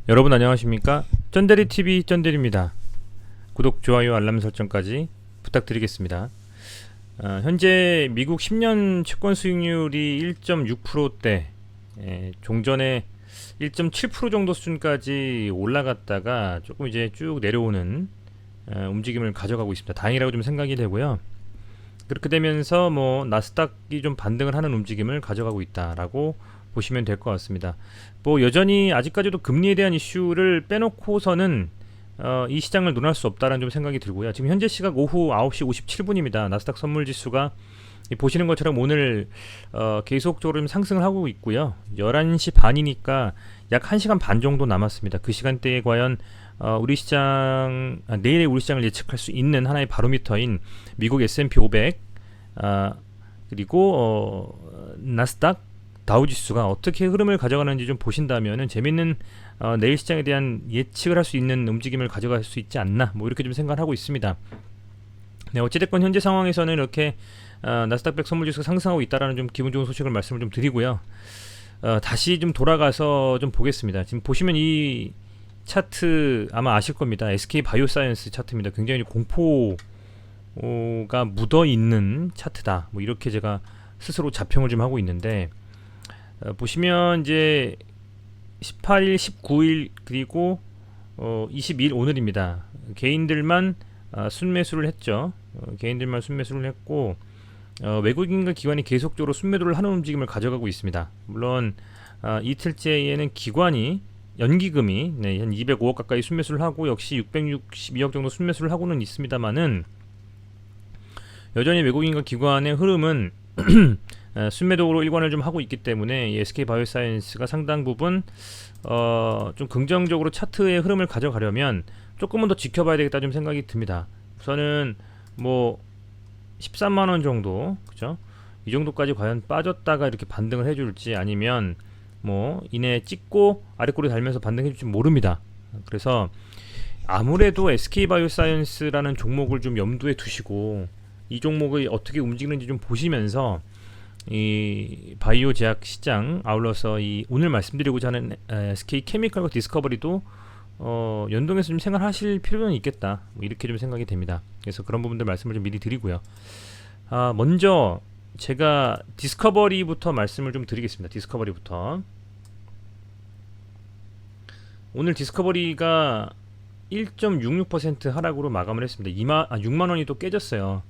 여러분 안녕하십니까? 쩐데리TV 쩐데리입니다. 구독, 좋아요, 알람 설정까지 부탁드리겠습니다. 현재 미국 10년 채권 수익률이 1.6%대, 종전에 1.7% 정도 수준까지 올라갔다가 조금 이제 쭉 내려오는 움직임을 가져가고 있습니다. 다행이라고 좀 생각이 되고요. 그렇게 되면서 뭐 나스닥이 좀 반등을 하는 움직임을 가져가고 있다라고 보시면 될 것 같습니다. 뭐 여전히 아직까지도 금리에 대한 이슈를 빼놓고서는 이 시장을 논할 수 없다라는 좀 생각이 들고요. 지금 현재 시각 오후 9시 57분입니다. 나스닥 선물 지수가 보시는 것처럼 오늘 계속적으로 좀 상승을 하고 있고요. 11시 반이니까 약 1시간 반 정도 남았습니다. 그 시간대에 과연 우리 시장 내일의 우리 시장을 예측할 수 있는 하나의 바로미터인 미국 S&P 500 그리고 나스닥 다우지수가 어떻게 흐름을 가져가는지 좀 보신다면은 재밌는 내일 시장에 대한 예측을 할 수 있는 움직임을 가져갈 수 있지 않나 뭐 이렇게 좀 생각을 하고 있습니다. 네, 어찌됐건 현재 상황에서는 이렇게 나스닥 100 선물지수가 상승하고 있다라는 좀 기분 좋은 소식을 말씀을 좀 드리고요. 다시 좀 돌아가서 좀 보겠습니다. 지금 보시면 이 차트 아마 아실 겁니다. SK 바이오사이언스 차트입니다. 굉장히 공포가 묻어 있는 차트다. 뭐 이렇게 제가 스스로 자평을 좀 하고 있는데 보시면 이제 18일, 19일 그리고 22일 오늘입니다. 개인들만 순매수를 했죠. 개인들만 순매수를 했고 외국인과 기관이 계속적으로 순매도를 하는 움직임을 가져가고 있습니다. 물론 이틀째에는 기관이 연기금이 한 205억 가까이 순매수를 하고 역시 662억 정도 순매수를 하고는 있습니다만은 여전히 외국인과 기관의 흐름은 순매도로 일관을 좀 하고 있기 때문에 이 SK 바이오사이언스가 상당 부분 좀 긍정적으로 차트의 흐름을 가져가려면 조금은 더 지켜봐야 되겠다 좀 생각이 듭니다. 우선은 뭐 13만원 정도, 그죠? 이 정도까지 과연 빠졌다가 이렇게 반등을 해줄지 아니면 뭐 이내 찍고 아래꼬리 달면서 반등해줄지 모릅니다. 그래서 아무래도 SK 바이오사이언스라는 종목을 좀 염두에 두시고 이 종목이 어떻게 움직이는지 좀 보시면서 이 바이오 제약 시장 아울러서 이 오늘 말씀드리고자 하는 SK 케미칼과 디스커버리도 연동해서 좀 생각하실 필요는 있겠다. 뭐 이렇게 좀 생각이 됩니다. 그래서 그런 부분들 말씀을 좀 미리 드리고요. 먼저 제가 디스커버리부터 말씀을 좀 드리겠습니다. 디스커버리부터 오늘 디스커버리가 1.66% 하락으로 마감을 했습니다. 6만 원이 또 깨졌어요.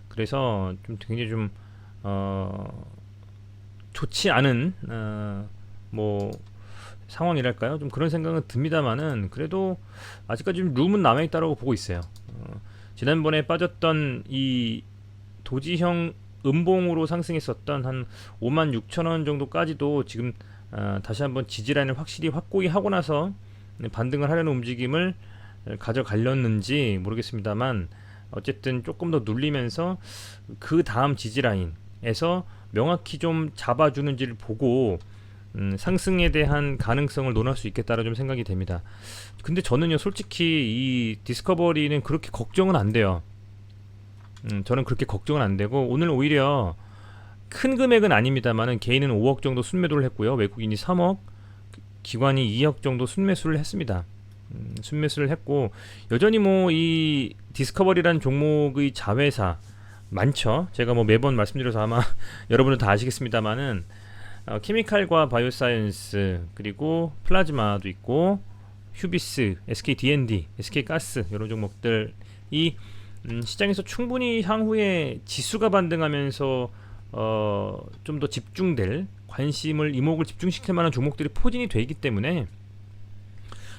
그래서 좀 굉장히 좀 좋지 않은 뭐 상황이랄까요? 좀 그런 생각은 듭니다만은 그래도 아직까지 좀 룸은 남아있다고 보고 있어요. 지난번에 빠졌던 이 도지형 음봉으로 상승했었던 한 56,000원 정도까지도 지금 다시 한번 지지라인을 확실히 확고히 하고 나서 반등을 하려는 움직임을 가져가렸는지 모르겠습니다만 어쨌든 조금 더 눌리면서 그 다음 지지라인에서 명확히 좀 잡아주는지를 보고 상승에 대한 가능성을 논할 수 있겠다라 좀 생각이 됩니다. 근데 저는요 솔직히 이 디스커버리는 그렇게 걱정은 안 돼요. 저는 그렇게 걱정은 안 되고 오늘 오히려 큰 금액은 아닙니다만은 개인은 5억 정도 순매도를 했고요. 외국인이 3억, 기관이 2억 정도 순매수를 했습니다. 순매수를 했고 여전히 뭐 이 디스커버리라는 종목의 자회사 많죠. 제가 뭐 매번 말씀드려서 아마 여러분들 다 아시겠습니다만은 케미칼과 바이오사이언스 그리고 플라즈마도 있고 휴비스, SK D&D, SK 가스 이런 종목들이 시장에서 충분히 향후에 지수가 반등하면서 좀 더 집중될 관심을 이목을 집중시킬 만한 종목들이 포진이 되어 있기 때문에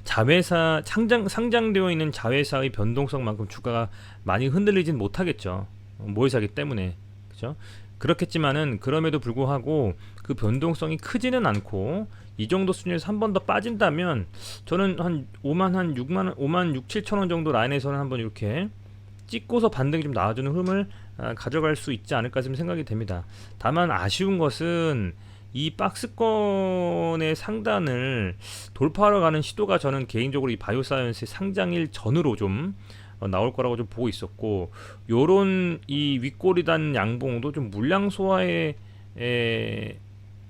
자회사 상장되어 있는 자회사의 변동성만큼 주가가 많이 흔들리진 못하겠죠. 모의사기 때문에 그죠? 그렇겠지만은 그럼에도 불구하고 그 변동성이 크지는 않고 이 정도 수준에서 한 번 더 빠진다면 저는 한 5만 6, 7천 원 정도 라인에서는 한번 이렇게 찍고서 반등이 좀 나와주는 흐름을 가져갈 수 있지 않을까 좀 생각이 됩니다. 다만 아쉬운 것은 이 박스권의 상단을 돌파하러 가는 시도가 저는 개인적으로 이 바이오사이언스 상장일 전으로 좀 나올 거라고 좀 보고 있었고 요런 이 윗꼬리단 양봉도 좀 물량 소화에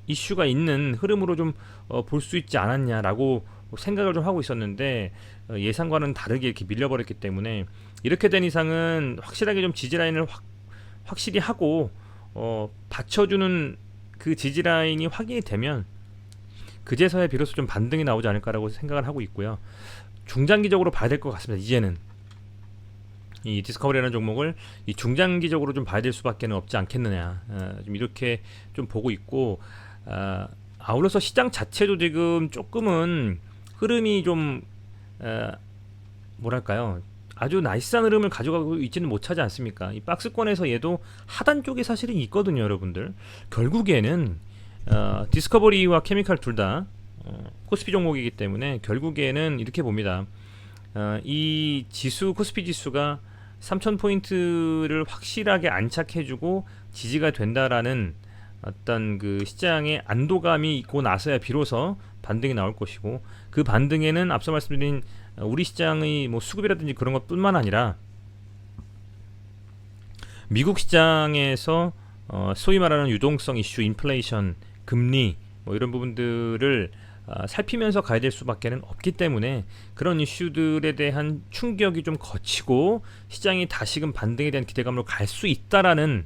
이슈가 있는 흐름으로 좀 볼 수 있지 않았냐라고 생각을 좀 하고 있었는데 예상과는 다르게 이렇게 밀려버렸기 때문에 이렇게 된 이상은 확실하게 좀 지지 라인을 확실히 하고 받쳐주는 그 지지 라인이 확인이 되면 그제서야 비로소 좀 반등이 나오지 않을까라고 생각을 하고 있고요. 중장기적으로 봐야 될 것 같습니다. 이제는 이 디스커버리라는 종목을 이 중장기적으로 좀 봐야 될 수밖에 없지 않겠느냐, 좀 이렇게 좀 보고 있고, 아울러서 시장 자체도 지금 조금은 흐름이 좀 뭐랄까요, 아주 나이스한 흐름을 가져가고 있지는 못하지 않습니까? 이 박스권에서 얘도 하단 쪽에 사실은 있거든요, 여러분들. 결국에는 디스커버리와 케미칼 둘 다 코스피 종목이기 때문에 결국에는 이렇게 봅니다. 이 지수, 코스피 지수가 3000포인트를 확실하게 안착해주고 지지가 된다라는 어떤 그 시장의 안도감이 있고 나서야 비로소 반등이 나올 것이고, 그 반등에는 앞서 말씀드린 우리 시장의 뭐 수급이라든지 그런 것뿐만 아니라 미국 시장에서 소위 말하는 유동성 이슈, 인플레이션, 금리 뭐 이런 부분들을 살피면서 가야 될 수밖에는 없기 때문에 그런 이슈들에 대한 충격이 좀 거치고 시장이 다시금 반등에 대한 기대감으로 갈 수 있다라는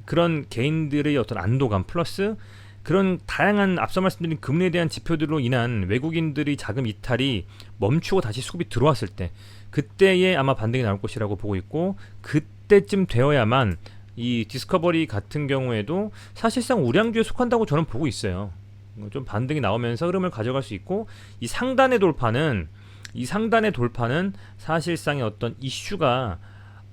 그런 개인들의 어떤 안도감 플러스 그런 다양한 앞서 말씀드린 금리에 대한 지표들로 인한 외국인들의 자금 이탈이 멈추고 다시 수급이 들어왔을 때, 그때에 아마 반등이 나올 것이라고 보고 있고, 그때쯤 되어야만 이 디스커버리 같은 경우에도 사실상 우량주에 속한다고 저는 보고 있어요. 좀 반등이 나오면서 흐름을 가져갈 수 있고, 이 상단의 돌파는 사실상의 어떤 이슈가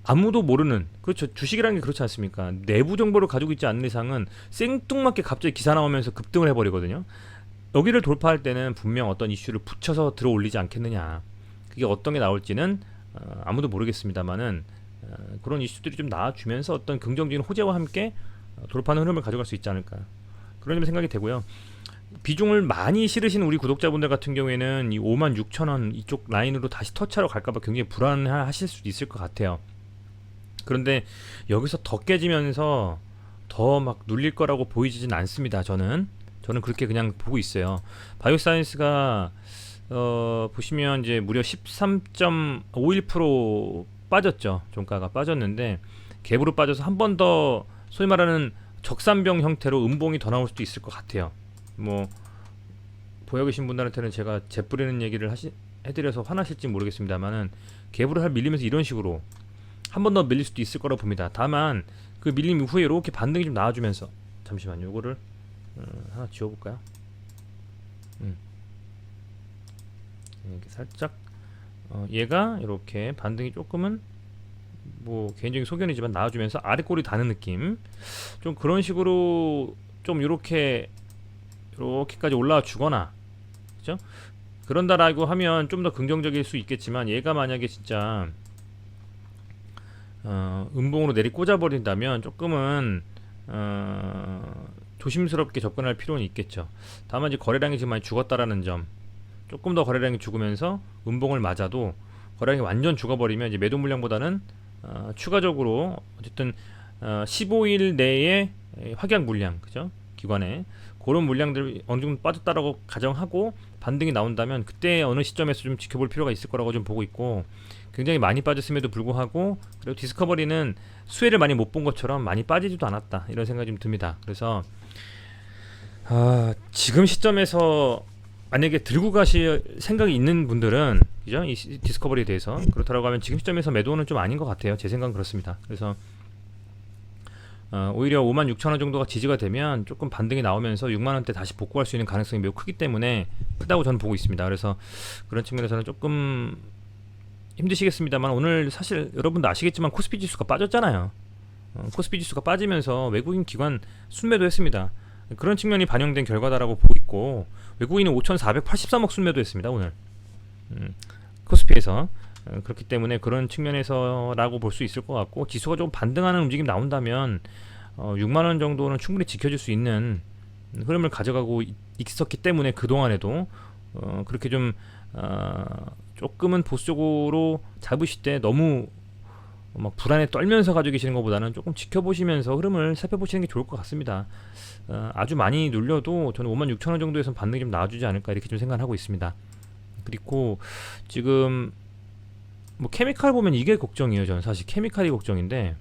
아무도 모르는, 그렇죠, 주식이라는 게 그렇지 않습니까? 내부 정보를 가지고 있지 않는 이상은 생뚱맞게 갑자기 기사 나오면서 급등을 해버리거든요. 여기를 돌파할 때는 분명 어떤 이슈를 붙여서 들어 올리지 않겠느냐. 그게 어떤 게 나올지는 아무도 모르겠습니다만은 그런 이슈들이 좀 나와주면서 어떤 긍정적인 호재와 함께 돌파하는 흐름을 가져갈 수 있지 않을까, 그런 좀 생각이 되고요. 비중을 많이 실으신 우리 구독자분들 같은 경우에는 이 56,000원 이쪽 라인으로 다시 터치하러 갈까봐 굉장히 불안하실 수도 있을 것 같아요. 그런데 여기서 더 깨지면서 더 막 눌릴 거라고 보이지는 않습니다. 저는 그렇게 그냥 보고 있어요. 바이오사이언스가 보시면 이제 무려 13.51% 빠졌죠. 종가가 빠졌는데 갭으로 빠져서 한 번 더 소위 말하는 적산병 형태로 음봉이 더 나올 수도 있을 것 같아요. 뭐 보여 계신 분들한테는 제가 재뿌리는 얘기를 해드려서 화나실지 모르겠습니다만은 갭으로 밀리면서 이런 식으로 한 번 더 밀릴 수도 있을 거라고 봅니다. 다만 그 밀림 이후에 이렇게 반등이 좀 나와주면서, 잠시만요, 요거를 하나 지워볼까요? 이렇게 살짝 얘가 이렇게 반등이 조금은 뭐 개인적인 소견이지만 나와주면서 아래꼬리 다는 느낌, 좀 그런 식으로 좀 이렇게까지 올라와 주거나, 그죠? 그런다라고 하면 좀 더 긍정적일 수 있겠지만, 얘가 만약에 진짜 음봉으로 내리 꽂아버린다면 조금은 조심스럽게 접근할 필요는 있겠죠. 다만 이제 거래량이 지금 많이 죽었다라는 점, 조금 더 거래량이 죽으면서 음봉을 맞아도 거래량이 완전 죽어버리면 이제 매도 물량보다는 추가적으로 어쨌든 15일 내에 확약 물량, 그죠? 기관에 그런 물량들 어느 정도 빠졌다라고 가정하고 반등이 나온다면 그때 어느 시점에서 좀 지켜볼 필요가 있을 거라고 좀 보고 있고, 굉장히 많이 빠졌음에도 불구하고 그리고 디스커버리는 수혜를 많이 못 본 것처럼 많이 빠지지도 않았다, 이런 생각이 좀 듭니다. 그래서 지금 시점에서 만약에 들고 가실 생각이 있는 분들은, 그죠? 이 디스커버리에 대해서 그렇다고 하면 지금 시점에서 매도는 좀 아닌 것 같아요. 제 생각은 그렇습니다. 그래서 오히려 56,000원 정도가 지지가 되면 조금 반등이 나오면서 6만원대 다시 복구할 수 있는 가능성이 매우 크기 때문에 크다고 저는 보고 있습니다. 그래서 그런 측면에서는 조금 힘드시겠습니다만, 오늘 사실 여러분도 아시겠지만 코스피 지수가 빠졌잖아요. 코스피 지수가 빠지면서 외국인 기관 순매도 했습니다. 그런 측면이 반영된 결과다라고 보고 있고, 외국인은 5,483억 순매도 했습니다, 오늘. 코스피에서. 그렇기 때문에 그런 측면에서라고 볼 수 있을 것 같고, 지수가 좀 반등하는 움직임 나온다면 6만원 정도는 충분히 지켜줄 수 있는 흐름을 가져가고 있었기 때문에 그동안에도 그렇게 좀 조금은 보수적으로 잡으실 때 너무 막 불안에 떨면서 가지고 계시는 것보다는 조금 지켜보시면서 흐름을 살펴보시는 게 좋을 것 같습니다. 아주 많이 눌려도 저는 56,000원 정도에서 반등이 좀 나와주지 않을까 이렇게 좀 생각하고 있습니다. 그리고 지금 뭐 케미칼 보면 이게 걱정이에요. 저는 사실 케미칼이 걱정인데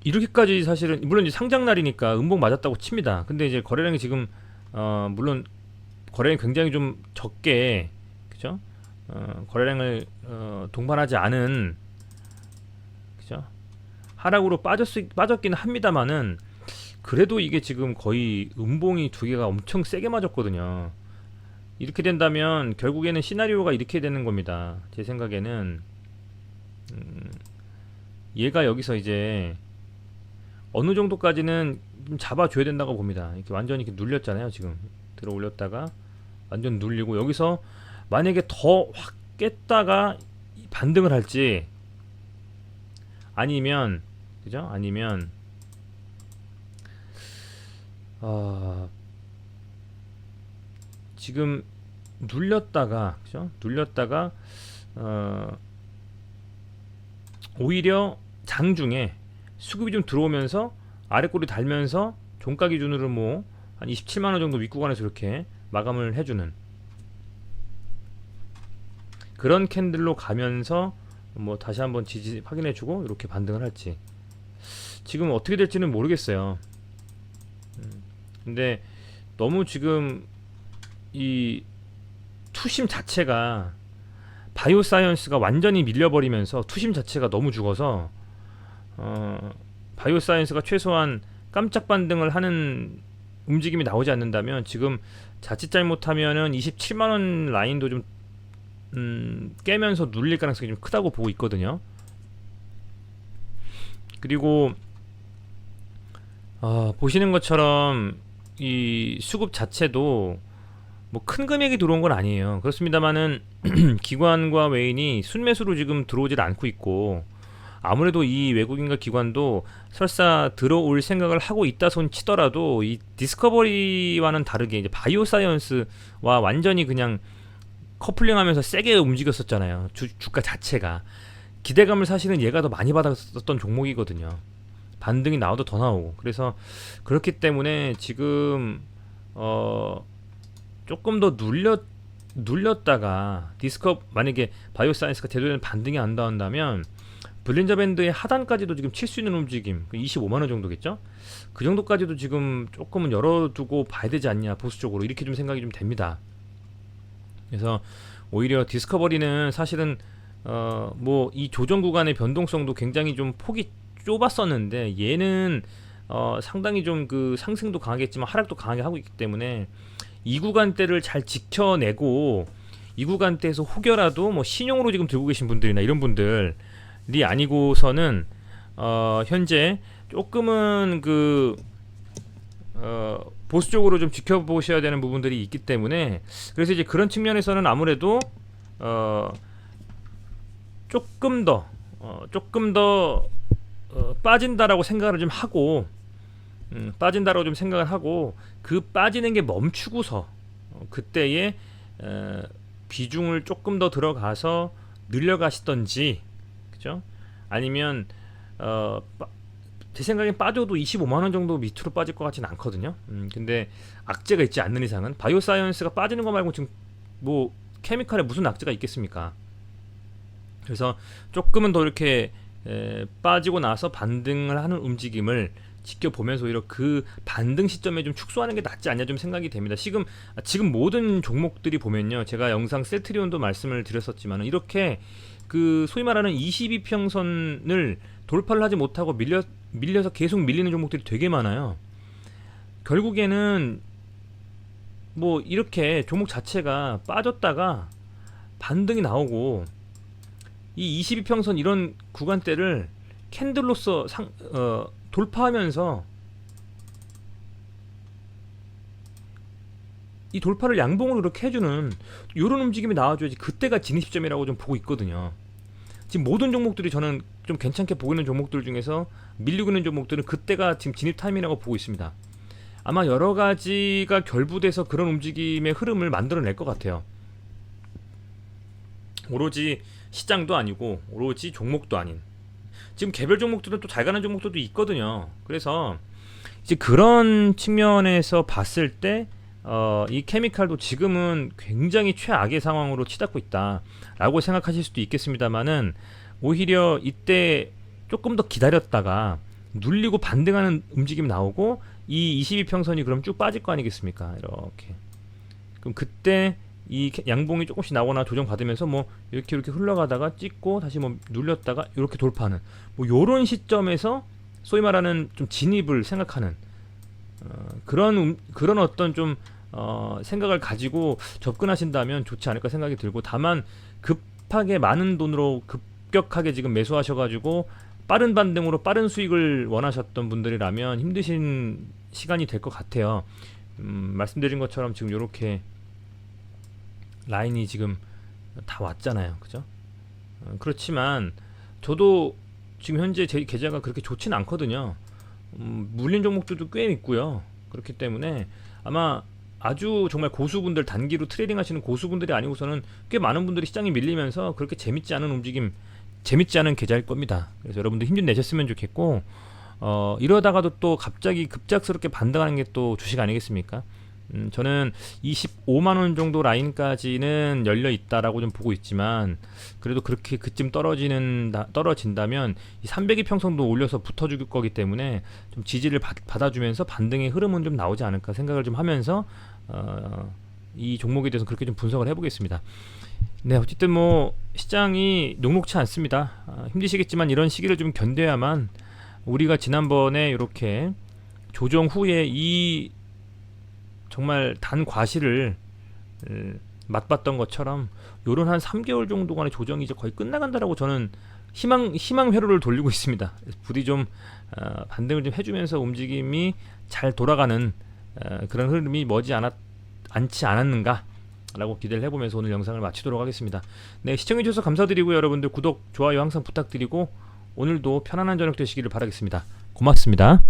이렇게까지 사실은 물론 이제 상장 날이니까 음봉 맞았다고 칩니다. 근데 이제 거래량이 지금 물론 거래량이 굉장히 좀 적게 그죠? 거래량을 동반하지 않은 그죠? 하락으로 빠졌긴 합니다만은 그래도 이게 지금 거의 음봉이 두 개가 엄청 세게 맞았거든요. 이렇게 된다면 결국에는 시나리오가 이렇게 되는 겁니다. 제 생각에는 얘가 여기서 이제 어느 정도까지는 좀 잡아줘야 된다고 봅니다. 이렇게 완전히 이렇게 눌렸잖아요. 지금 들어 올렸다가 완전 눌리고 여기서 만약에 더 확 깼다가 반등을 할지 아니면 그죠? 아니면 지금 눌렸다가 그죠? 눌렸다가 오히려 장중에 수급이 좀 들어오면서 아래꼬리 달면서 종가 기준으로 뭐 한 27만원 정도 윗구간에서 이렇게 마감을 해주는 그런 캔들로 가면서 뭐 다시 한번 지지 확인해주고 이렇게 반등을 할지 지금 어떻게 될지는 모르겠어요. 근데 너무 지금 이 투심 자체가 바이오사이언스가 완전히 밀려버리면서 투심 자체가 너무 죽어서 바이오사이언스가 최소한 깜짝 반등을 하는 움직임이 나오지 않는다면 지금 자칫 잘못하면은 27만원 라인도 좀 깨면서 눌릴 가능성이 좀 크다고 보고 있거든요. 그리고 보시는 것처럼 이 수급 자체도 뭐 큰 금액이 들어온 건 아니에요. 그렇습니다만은 기관과 외인이 순매수로 지금 들어오질 않고 있고 아무래도 이 외국인과 기관도 설사 들어올 생각을 하고 있다 손 치더라도 이 디스커버리와는 다르게 이제 바이오사이언스와 완전히 그냥 커플링하면서 세게 움직였었잖아요. 주가 자체가 기대감을 사실은 얘가 더 많이 받았었던 종목이거든요. 반등이 나와도 더 나오고 그래서 그렇기 때문에 지금 조금 더 눌렸다가 만약에 바이오사이언스가 제대로 된 반등이 안 나온다면 블린저 밴드의 하단까지도 지금 칠 수 있는 움직임 25만원 정도겠죠? 그 정도까지도 지금 조금은 열어두고 봐야 되지 않냐 보수적으로 이렇게 좀 생각이 좀 됩니다. 그래서 오히려 디스커버리는 사실은 뭐 이 조정 구간의 변동성도 굉장히 좀 폭이 좁았었는데 얘는 상당히 좀 그 상승도 강하겠지만 하락도 강하게 하고 있기 때문에 이 구간대를 잘 지켜내고 이 구간대에서 혹여라도 뭐 신용으로 지금 들고 계신 분들이나 이런 분들이 아니고서는 현재 조금은 그 보수적으로 좀 지켜보셔야 되는 부분들이 있기 때문에 그래서 이제 그런 측면에서는 아무래도 조금 더 빠진다라고 생각을 좀 하고 빠진다라고 좀 생각을 하고 그 빠지는 게 멈추고서 그때의 비중을 조금 더 들어가서 늘려가시던지 그죠? 아니면 제 생각엔 빠져도 25만원 정도 밑으로 빠질 것 같지는 않거든요. 근데 악재가 있지 않는 이상은 바이오사이언스가 빠지는 거 말고 지금 뭐 케미칼에 무슨 악재가 있겠습니까? 그래서 조금은 더 이렇게 빠지고 나서 반등을 하는 움직임을 지켜보면서 오히려 그 반등 시점에 좀 축소하는 게 낫지 않냐 좀 생각이 됩니다. 지금 모든 종목들이 보면요, 제가 영상 셀트리온도 말씀을 드렸었지만 이렇게 그 소위 말하는 22평선을 돌파를 하지 못하고 밀려서 계속 밀리는 종목들이 되게 많아요. 결국에는 뭐 이렇게 종목 자체가 빠졌다가 반등이 나오고 이 22평선 이런 구간대를 캔들로서 돌파하면서 이 돌파를 양봉으로 이렇게 해주는 이런 움직임이 나와줘야지 그때가 진입 시점이라고 좀 보고 있거든요. 지금 모든 종목들이 저는 좀 괜찮게 보고 있는 종목들 중에서 밀리고 있는 종목들은 그때가 지금 진입 타임이라고 보고 있습니다. 아마 여러 가지가 결부돼서 그런 움직임의 흐름을 만들어낼 것 같아요. 오로지 시장도 아니고 오로지 종목도 아닌, 지금 개별 종목들은 또 잘 가는 종목들도 있거든요. 그래서 이제 그런 측면에서 봤을 때 이 케미칼도 지금은 굉장히 최악의 상황으로 치닫고 있다라고 생각하실 수도 있겠습니다만은, 오히려 이때 조금 더 기다렸다가 눌리고 반등하는 움직임 나오고 이 22평선이 그럼 쭉 빠질 거 아니겠습니까? 이렇게. 그럼 그때 이 양봉이 조금씩 나거나 조정 받으면서 뭐 이렇게 흘러가다가 찍고 다시 뭐 눌렸다가 이렇게 돌파하는, 뭐 요런 시점에서 소위 말하는 좀 진입을 생각하는 그런 어떤 좀 생각을 가지고 접근하신다면 좋지 않을까 생각이 들고, 다만 급하게 많은 돈으로 급격하게 지금 매수하셔가지고 빠른 반등으로 빠른 수익을 원하셨던 분들이라면 힘드신 시간이 될 것 같아요. 말씀드린 것처럼 지금 이렇게 라인이 지금 다 왔잖아요, 그죠? 그렇지만 저도 지금 현재 제 계좌가 그렇게 좋진 않거든요. 물린 종목들도 꽤 있고요. 그렇기 때문에 아마 아주 정말 고수분들, 단기로 트레이딩 하시는 고수분들이 아니고서는 꽤 많은 분들이 시장이 밀리면서 그렇게 재밌지 않은 움직임, 재밌지 않은 계좌일 겁니다. 그래서 여러분들 힘 좀 내셨으면 좋겠고, 이러다가도 또 갑자기 급작스럽게 반등하는 게 또 주식 아니겠습니까? 저는 25만원 정도 라인까지는 열려 있다라고 좀 보고 있지만, 그래도 그렇게 그쯤 떨어진다면 이 302평선도 올려서 붙어줄 거기 때문에 좀 지지를 받아주면서 반등의 흐름은 좀 나오지 않을까 생각을 좀 하면서 이 종목에 대해서 그렇게 좀 분석을 해보겠습니다. 네, 어쨌든 뭐 시장이 녹록치 않습니다. 힘드시겠지만 이런 시기를 좀 견뎌야만 우리가 지난번에 이렇게 조정 후에 이 정말 단 과실을 맛봤던 것처럼 요런 한 3개월 정도간의 조정이 이제 거의 끝나간다라고 저는 희망 회로를 돌리고 있습니다. 부디 좀 반등을 좀 해주면서 움직임이 잘 돌아가는 그런 흐름이 않지 않았는가 라고 기대를 해보면서 오늘 영상을 마치도록 하겠습니다. 네, 시청해주셔서 감사드리고요. 여러분들 구독, 좋아요 항상 부탁드리고 오늘도 편안한 저녁 되시기를 바라겠습니다. 고맙습니다.